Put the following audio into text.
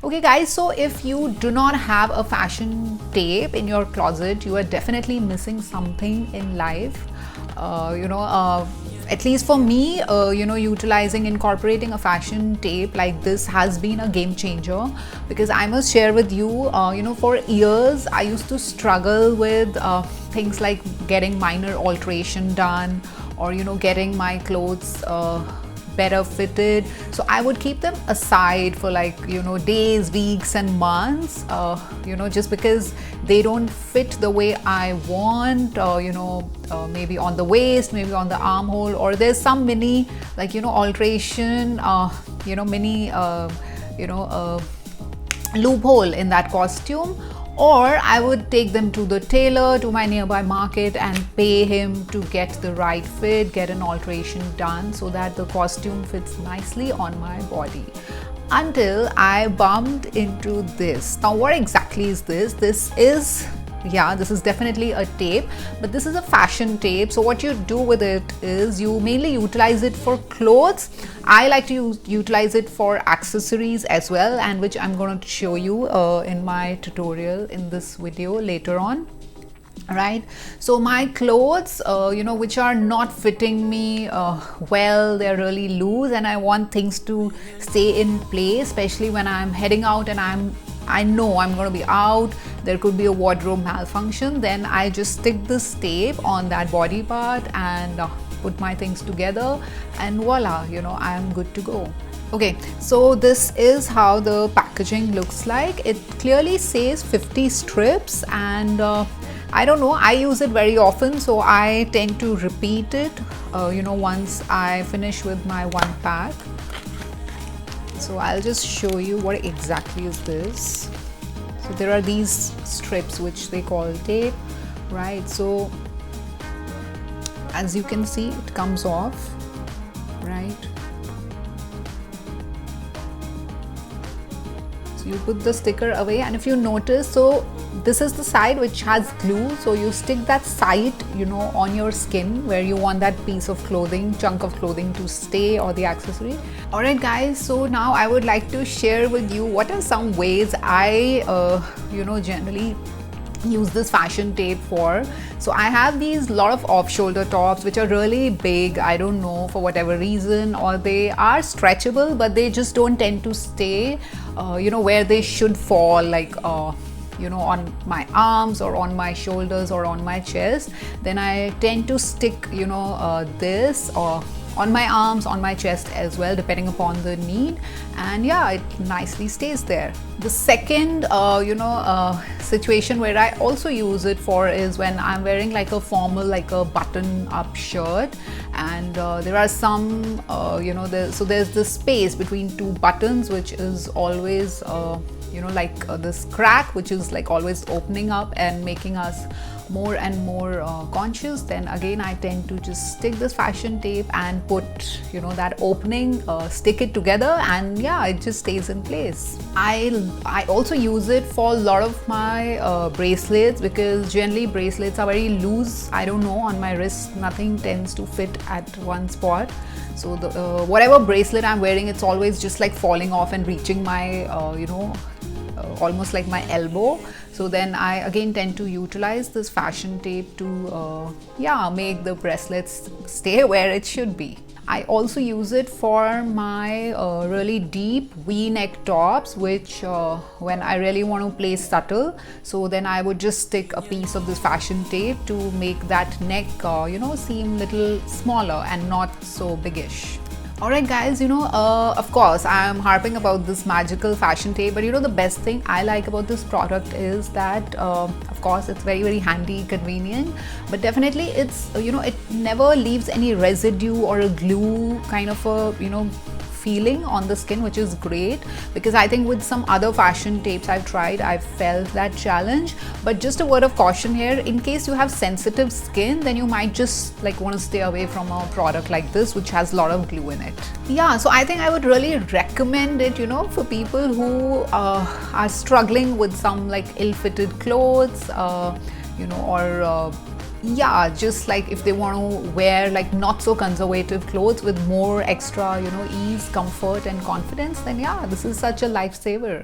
Okay guys, so if you do not have a fashion tape in your closet, you are definitely missing something in life. At least for me, incorporating a fashion tape like this has been a game changer, because I must share with you, for years I used to struggle with things like getting minor alteration done, or getting my clothes better fitted. So I would keep them aside for days, weeks and months, just because they don't fit the way I want, maybe on the waist, maybe on the armhole, or there's some mini alteration, mini loophole in that costume. Or I would take them to the tailor, to my nearby market, and pay him to get the right fit, get an alteration done so that the costume fits nicely on my body. Until I bumped into this. Now what exactly is this? This is definitely a tape, but this is a fashion tape. So what you do with it is you mainly utilize it for clothes. I like to utilize it for accessories as well, and which I'm going to show you in my tutorial in this video later on. Right, so my clothes which are not fitting me well, they're really loose, and I want things to stay in place, especially when I'm heading out and I know I'm going to be out, there could be a wardrobe malfunction. Then I just stick this tape on that body part and put my things together, and voila, I'm good to go. Okay, so this is how the packaging looks like. It clearly says 50 strips, and I don't know, I use it very often, so I tend to repeat it once I finish with my one pack. So I'll just show you what exactly is this. So there are these strips which they call tape, right? So as you can see, it comes off, right? So you put the sticker away, and if you notice, so this is the side which has glue, so you stick that side on your skin where you want that piece of clothing, chunk of clothing to stay, or the accessory. Alright guys, so now I would like to share with you what are some ways I generally use this fashion tape for. So I have these lot of off-shoulder tops which are really big, I don't know, for whatever reason, or they are stretchable but they just don't tend to stay where they should fall, like on my arms or on my shoulders or on my chest. Then I tend to stick this or on my arms, on my chest as well, depending upon the need, and yeah, it nicely stays there. The second situation where I also use it for is when I'm wearing like a formal, like a button up shirt, and there are some so there's this space between two buttons which is always this crack which is like always opening up and making us more and more conscious. Then again, I tend to just stick this fashion tape and put that opening, stick it together, and yeah, it just stays in place. I also use it for a lot of my bracelets, because generally bracelets are very loose. I don't know, on my wrist nothing tends to fit at one spot. So the whatever bracelet I'm wearing, it's always just like falling off and reaching my almost like my elbow. So then I again tend to utilize this fashion tape to make the bracelets stay where it should be. I also use it for my really deep V-neck tops, which when I really want to play subtle, so then I would just stick a piece of this fashion tape to make that neck seem little smaller and not so biggish. Alright guys, of course I am harping about this magical fashion tape, but the best thing I like about this product is that of course it's very, very handy, convenient, but definitely it's it never leaves any residue or a glue kind of a feeling on the skin, which is great, because I think with some other fashion tapes I've tried, I've felt that challenge. But just a word of caution here, in case you have sensitive skin, then you might just want to stay away from a product like this which has a lot of glue in it. Yeah, so I think I would really recommend it for people who are struggling with some ill-fitted clothes, or yeah, just if they want to wear not so conservative clothes with more extra ease, comfort and confidence, then yeah, this is such a lifesaver.